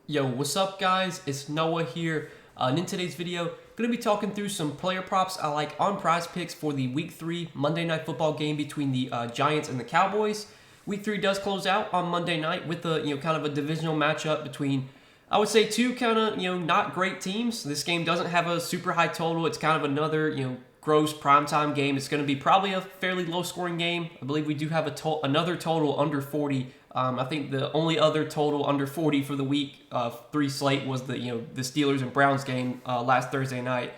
Yo, what's up guys? It's Noah here. And in today's video, going to be talking through some player props I like on Prizepicks for the Week 3 Monday Night Football game between the Giants and the Cowboys. Week 3 does close out on Monday night with a kind of a divisional matchup between, I would say, two kind of not great teams. This game doesn't have a super high total. It's kind of another gross primetime game. It's going to be probably a fairly low scoring game. I believe we do have another total under 40. I think the only other total under 40 for the week 3 slate was the Steelers and Browns game last Thursday night.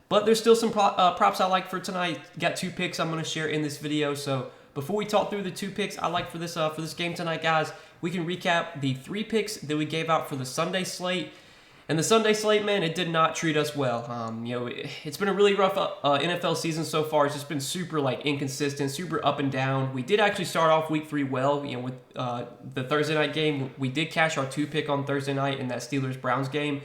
But there's still some props I like for tonight. Got 2 picks I'm going to share in this video. So before we talk through the 2 picks I like for this game tonight, guys, we can recap the 3 picks that we gave out for the Sunday slate. And the Sunday slate, man, it did not treat us well. It's been a really rough NFL season so far. It's just been super inconsistent, super up and down. We did actually start off Week 3 well, with the Thursday night game. We did cash our 2 pick on Thursday night in that Steelers-Browns game.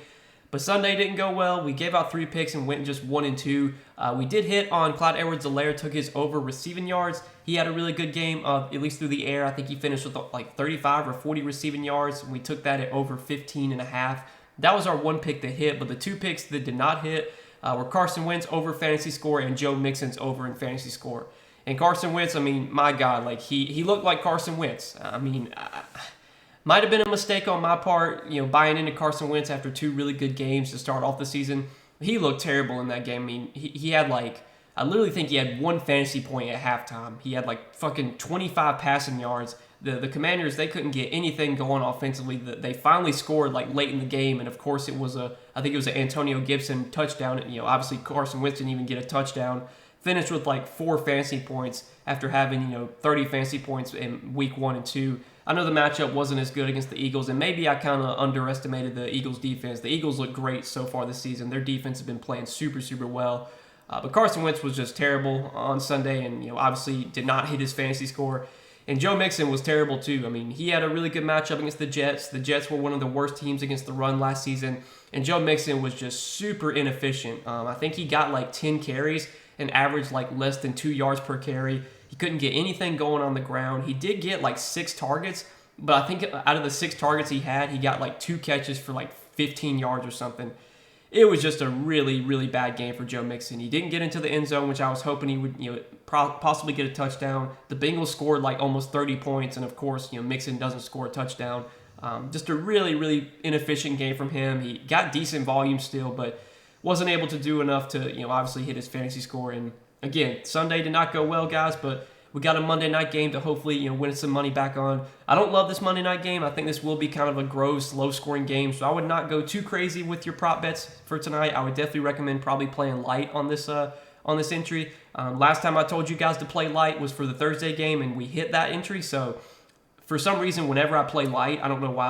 But Sunday didn't go well. We gave out 3 picks and went just 1 and 2. We did hit on Clyde Edwards-Helaire, took his over receiving yards. He had a really good game, at least through the air. I think he finished with 35 or 40 receiving yards. We took that at over 15.5. That was our 1 pick that hit, but the 2 picks that did not hit were Carson Wentz over fantasy score and Joe Mixon's over in fantasy score. And Carson Wentz, I mean, my God, he looked like Carson Wentz. I mean, might have been a mistake on my part, buying into Carson Wentz after 2 really good games to start off the season. He looked terrible in that game. I mean, he had I literally think he had 1 fantasy point at halftime. He had fucking 25 passing yards. The Commanders, they couldn't get anything going offensively. They finally scored late in the game, and of course I think it was an Antonio Gibson touchdown. Obviously Carson Wentz didn't even get a touchdown. Finished with 4 fantasy points after having 30 fantasy points in week 1 and 2. I know the matchup wasn't as good against the Eagles, and maybe I kind of underestimated the Eagles defense. The Eagles look great so far this season. Their defense has been playing super, super well. But Carson Wentz was just terrible on Sunday, and obviously did not hit his fantasy score. And Joe Mixon was terrible too. I mean, he had a really good matchup against the Jets. The Jets were one of the worst teams against the run last season, and Joe Mixon was just super inefficient. I think he got 10 carries and averaged less than 2 yards per carry. He couldn't get anything going on the ground. He did get 6 targets, but I think out of the 6 targets he had, he got 2 catches for 15 yards or something. It was just a really, really bad game for Joe Mixon. He didn't get into the end zone, which I was hoping he would, possibly get a touchdown. The Bengals scored almost 30 points, and of course, Mixon doesn't score a touchdown. Just a really, really inefficient game from him. He got decent volume still, but wasn't able to do enough to, obviously hit his fantasy score. And again, Sunday did not go well, guys, but we got a Monday night game to hopefully, win some money back on. I don't love this Monday night game. I think this will be kind of a gross, low-scoring game, so I would not go too crazy with your prop bets for tonight. I would definitely recommend probably playing light on this entry. Last time I told you guys to play light was for the Thursday game, and we hit that entry. So for some reason, whenever I play light, I don't know why,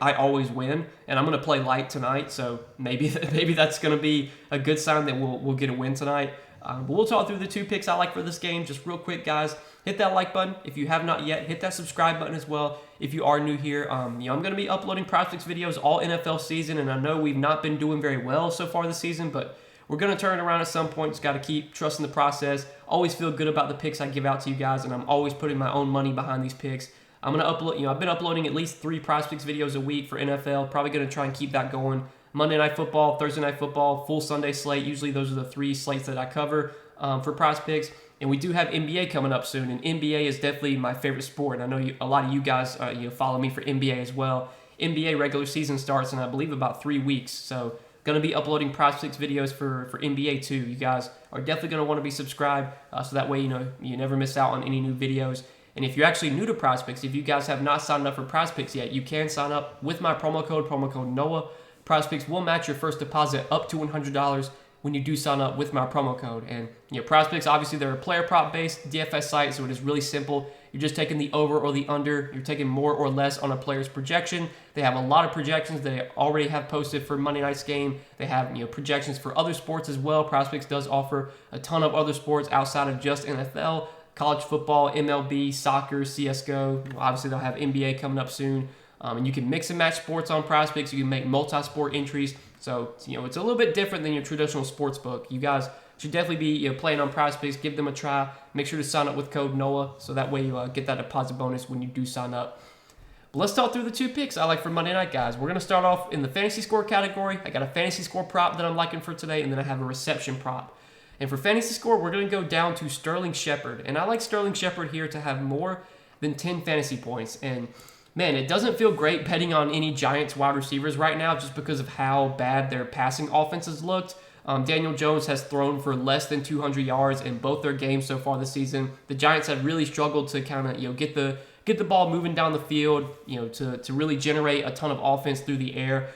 I always win, and I'm going to play light tonight. So maybe that's going to be a good sign that we'll get a win tonight. But we'll talk through the 2 picks I like for this game. Just real quick, guys, hit that like button if you have not yet. Hit that subscribe button as well if you are new here. I'm going to be uploading Prizepicks videos all NFL season, and I know we've not been doing very well so far this season, but we're going to turn it around at some point. Just got to keep trusting the process. Always feel good about the picks I give out to you guys, and I'm always putting my own money behind these picks. I'm going to upload, I've been uploading at least 3 Prizepicks videos a week for NFL. Probably going to try and keep that going. Monday Night Football, Thursday Night Football, full Sunday slate. Usually those are the 3 slates that I cover for Prizepicks. And we do have NBA coming up soon, and NBA is definitely my favorite sport. And I know a lot of you guys follow me for NBA as well. NBA regular season starts in, I believe, about 3 weeks. So going to be uploading Prizepicks videos for NBA too. You guys are definitely going to want to be subscribed, so that way you never miss out on any new videos. And if you're actually new to Prizepicks, if you guys have not signed up for Prizepicks yet, you can sign up with my promo code NOAH. Prizepicks will match your first deposit up to $100 when you do sign up with my promo code. And Prizepicks, obviously they're a player prop based DFS site, so it is really simple. You're just taking the over or the under. You're taking more or less on a player's projection. They have a lot of projections they already have posted for Monday night's game. They have projections for other sports as well. Prizepicks does offer a ton of other sports outside of just NFL, college football, MLB, soccer, CS:GO. Obviously they'll have NBA coming up soon. And you can mix and match sports on Prizepicks. You can make multi-sport entries. So, it's a little bit different than your traditional sports book. You guys should definitely be playing on Prizepicks. Give them a try. Make sure to sign up with code NOAH, so that way you get that deposit bonus when you do sign up. But let's talk through the 2 picks I like for Monday night, guys. We're going to start off in the fantasy score category. I got a fantasy score prop that I'm liking for today, and then I have a reception prop. And for fantasy score, we're going to go down to Sterling Shepard. And I like Sterling Shepard here to have more than 10 fantasy points. And man, it doesn't feel great betting on any Giants wide receivers right now just because of how bad their passing offenses looked. Daniel Jones has thrown for less than 200 yards in both their games so far this season. The Giants have really struggled to kind of get the ball moving down the field, to really generate a ton of offense through the air.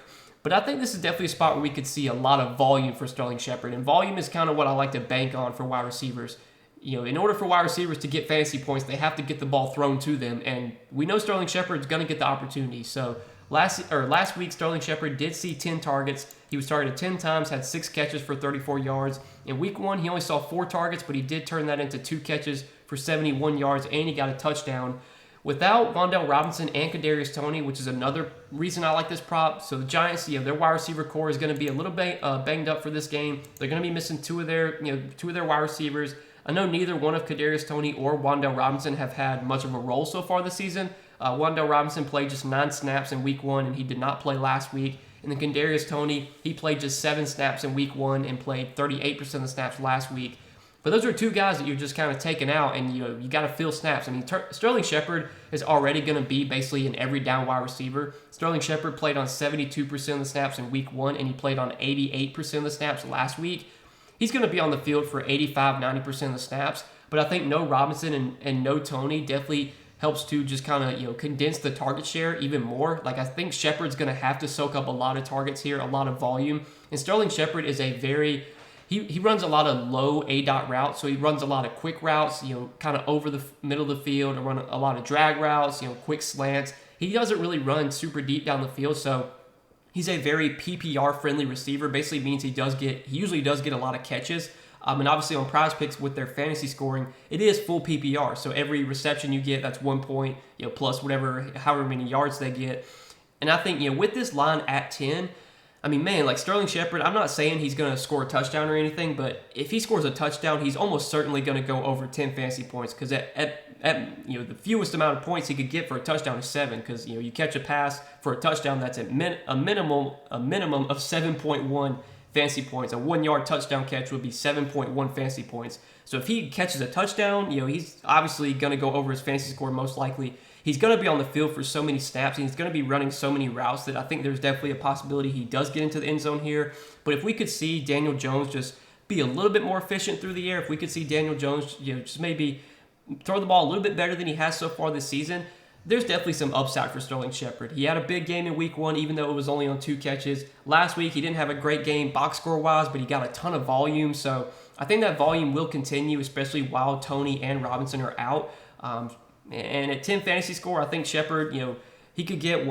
But I think this is definitely a spot where we could see a lot of volume for Sterling Shepard, and volume is kind of what I like to bank on for wide receivers. In order for wide receivers to get fantasy points, they have to get the ball thrown to them, and we know Sterling Shepard's going to get the opportunity. So last week, Sterling Shepard did see 10 targets. He was targeted 10 times, had 6 catches for 34 yards. In week 1, he only saw 4 targets, but he did turn that into 2 catches for 71 yards, and he got a touchdown. Without Wan'Dale Robinson and Kadarius Toney, which is another reason I like this prop. So the Giants, their wide receiver core is going to be a little bit banged up for this game. They're going to be missing two of their wide receivers. I know neither one of Kadarius Toney or Wan'Dale Robinson have had much of a role so far this season. Wan'Dale Robinson played just 9 snaps in week 1, and he did not play last week. And then Kadarius Toney, he played just 7 snaps in week 1 and played 38% of the snaps last week. But those are 2 guys that you're just kind of taking out, and you got to fill snaps. I mean, Sterling Shepard is already going to be basically an every down wide receiver. Sterling Shepard played on 72% of the snaps in week 1, and he played on 88% of the snaps last week. He's going to be on the field for 85-90% of the snaps. But I think no Robinson and no Toney definitely helps to just kind of condense the target share even more. Like, I think Shepard's going to have to soak up a lot of targets here, a lot of volume. And Sterling Shepard is a very He runs a lot of low A-dot routes, so he runs a lot of quick routes, kind of over the middle of the field, and run a lot of drag routes, quick slants. He doesn't really run super deep down the field, so he's a very PPR-friendly receiver. Basically means he usually does get a lot of catches. And obviously on Prizepicks with their fantasy scoring, it is full PPR. So every reception you get, that's 1 point, plus however many yards they get. And I think, with this line at 10, I mean, man, like Sterling Shepard, I'm not saying he's going to score a touchdown or anything, but if he scores a touchdown, he's almost certainly going to go over 10 fantasy points, because at the fewest amount of points he could get for a touchdown is 7, because you catch a pass for a touchdown, that's a minimum of 7.1 fantasy points. A 1-yard touchdown catch would be 7.1 fantasy points. So if he catches a touchdown, he's obviously going to go over his fantasy score most likely. He's going to be on the field for so many snaps, and he's going to be running so many routes that I think there's definitely a possibility he does get into the end zone here. But if we could see Daniel Jones just be a little bit more efficient through the air, if we could see Daniel Jones just maybe throw the ball a little bit better than he has so far this season, there's definitely some upside for Sterling Shepard. He had a big game in week 1, even though it was only on 2 catches. Last week, he didn't have a great game box score-wise, but he got a ton of volume. So I think that volume will continue, especially while Toney and Robinson are out. And at 10 fantasy score, I think Shepard, he could get,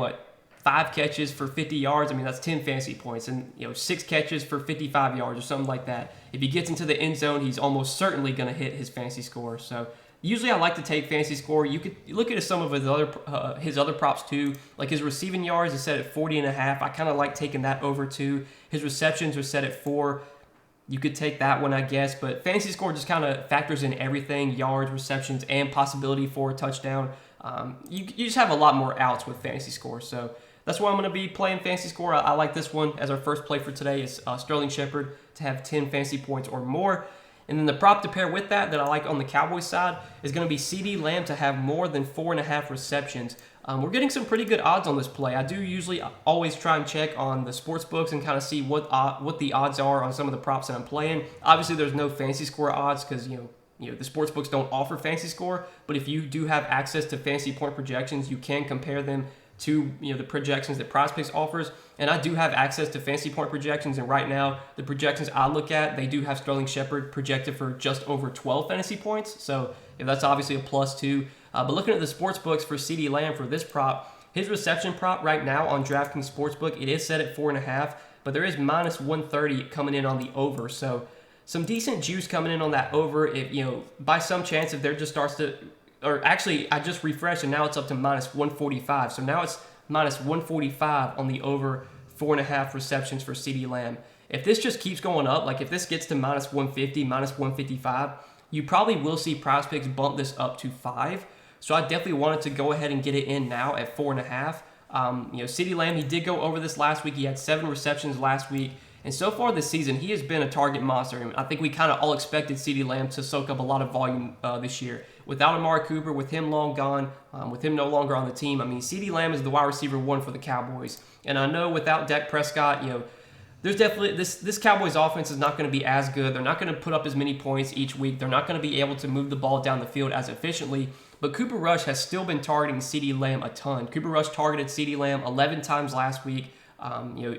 5 catches for 50 yards. I mean, that's 10 fantasy points. And, 6 catches for 55 yards or something like that. If he gets into the end zone, he's almost certainly going to hit his fantasy score. So usually I like to take fantasy score. You could look at some of his other props too. Like his receiving yards is set at 40.5. I kind of like taking that over too. His receptions are set at 4. You could take that one, I guess, but fantasy score just kind of factors in everything: yards, receptions, and possibility for a touchdown. You just have a lot more outs with fantasy score, so that's why I'm going to be playing fantasy score. I like this one as our first play for today is Sterling Shepard to have 10 fantasy points or more. And then the prop to pair with that I like on the Cowboys side is going to be CeeDee Lamb to have more than 4.5 receptions. We're getting some pretty good odds on this play. I do usually always try and check on the sports books and kind of see what the odds are on some of the props that I'm playing. Obviously, there's no fantasy score odds because the sports books don't offer fantasy score. But if you do have access to fantasy point projections, you can compare them to the projections that Prizepicks offers. And I do have access to fantasy point projections, and right now the projections I look at, they do have Sterling Shepard projected for just over 12 fantasy points. So that's obviously a plus too. But looking at the sports books for CeeDee Lamb for this prop, his reception prop right now on DraftKings Sportsbook, it is set at 4.5, but there is minus 130 coming in on the over. So some decent juice coming in on that over. If by some chance, if there just starts to, or actually I just refreshed and now it's up to minus 145. So now it's minus 145 on the over 4.5 receptions for CeeDee Lamb. If this just keeps going up, like if this gets to minus 150, minus 155, you probably will see Prizepicks bump this up to 5. So I definitely wanted to go ahead and get it in now at 4.5. CeeDee Lamb, he did go over this last week. He had 7 receptions last week. And so far this season, he has been a target monster. And I think we kind of all expected CeeDee Lamb to soak up a lot of volume this year. Without Amari Cooper, with him long gone, with him no longer on the team, I mean, CeeDee Lamb is the wide receiver 1 for the Cowboys. And I know without Dak Prescott, there's definitely this Cowboys offense is not going to be as good. They're not going to put up as many points each week. They're not going to be able to move the ball down the field as efficiently. But Cooper Rush has still been targeting CeeDee Lamb a ton. Cooper Rush targeted CeeDee Lamb 11 times last week.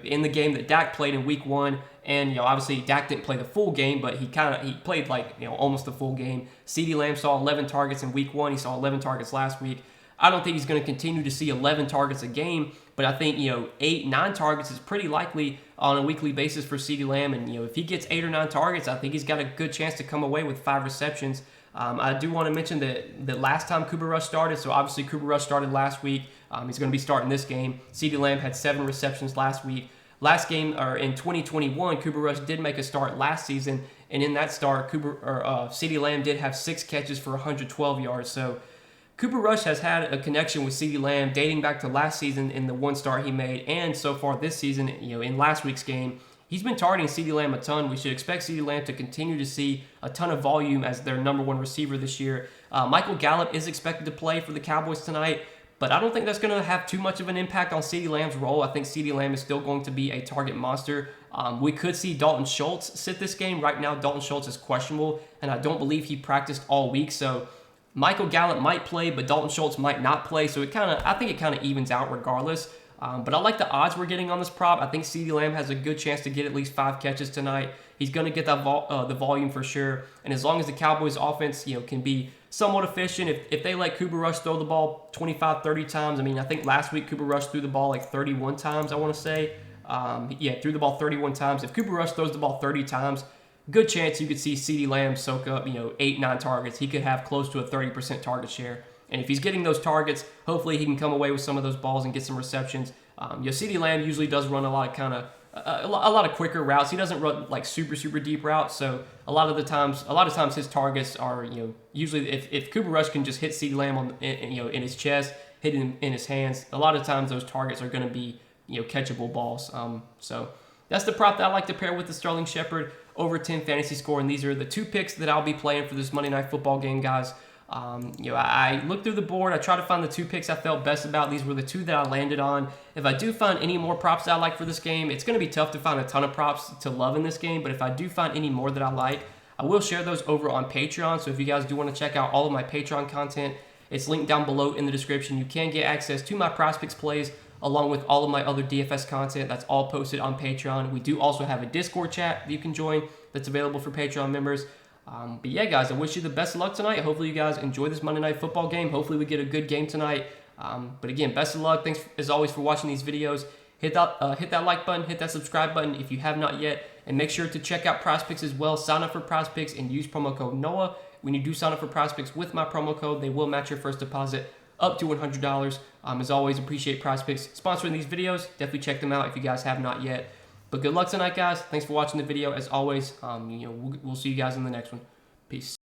In the game that Dak played in Week 1, and obviously Dak didn't play the full game, but he played almost the full game. CeeDee Lamb saw 11 targets in Week 1. He saw 11 targets last week. I don't think he's going to continue to see 11 targets a game, but I think 8, 9 targets is pretty likely on a weekly basis for CeeDee Lamb. And if he gets 8 or 9 targets, I think he's got a good chance to come away with 5 receptions. I do want to mention that the last time Cooper Rush started, so obviously Cooper Rush started last week. He's going to be starting this game. CeeDee Lamb had 7 receptions last week. Last game, or in 2021, Cooper Rush did make a start last season, and in that start, CeeDee Lamb did have 6 catches for 112 yards. So Cooper Rush has had a connection with CeeDee Lamb dating back to last season in the 1 start he made, and so far this season, in last week's game. He's been targeting CeeDee Lamb a ton. We should expect CeeDee Lamb to continue to see a ton of volume as their number 1 receiver this year. Michael Gallup is expected to play for the Cowboys tonight, but I don't think that's going to have too much of an impact on CeeDee Lamb's role. I think CeeDee Lamb is still going to be a target monster. We could see Dalton Schultz sit this game. Right now, Dalton Schultz is questionable, and I don't believe he practiced all week. So Michael Gallup might play, but Dalton Schultz might not play. So I think it kind of evens out regardless. But I like the odds we're getting on this prop. I think CeeDee Lamb has a good chance to get at least 5 catches tonight. He's going to get that the volume for sure. And as long as the Cowboys offense, can be somewhat efficient, if they let Cooper Rush throw the ball 25, 30 times. I mean, I think last week Cooper Rush threw the ball 31 times, I want to say. Threw the ball 31 times. If Cooper Rush throws the ball 30 times, good chance you could see CeeDee Lamb soak up, 8, 9 targets. He could have close to a 30% target share. And if he's getting those targets, hopefully he can come away with some of those balls and get some receptions. CeeDee Lamb usually does run a lot of a lot of quicker routes. He doesn't run super deep routes. So a lot of times his targets are usually if Cooper Rush can just hit CeeDee Lamb in his chest, hit him in his hands. A lot of times those targets are going to be catchable balls. So that's the prop that I like to pair with the Sterling Shepard over 10 fantasy score. And these are the 2 picks that I'll be playing for this Monday Night Football game, guys. I looked through the board. I tried to find the 2 picks I felt best about. These were the 2 that I landed on. If I do find any more props that I like for this game, it's going to be tough to find a ton of props to love in this game. But if I do find any more that I like, I will share those over on Patreon. So if you guys do want to check out all of my Patreon content, it's linked down below in the description. You can get access to my Prizepicks plays along with all of my other DFS content. That's all posted on Patreon. We do also have a Discord chat that you can join that's available for Patreon members. But yeah, guys, I wish you the best of luck tonight. Hopefully you guys enjoy this Monday Night Football game. Hopefully we get a good game tonight. But again, best of luck. Thanks as always for watching these videos. Hit that like button, hit that subscribe button if you have not yet, and make sure to check out Prizepicks as well. Sign up for Prizepicks and use promo code NOAH. When you do sign up for Prizepicks with my promo code, they will match your first deposit up to $100. As always, appreciate Prizepicks sponsoring these videos. Definitely check them out if you guys have not yet. But good luck tonight, guys. Thanks for watching the video. As always, we'll see you guys in the next one. Peace.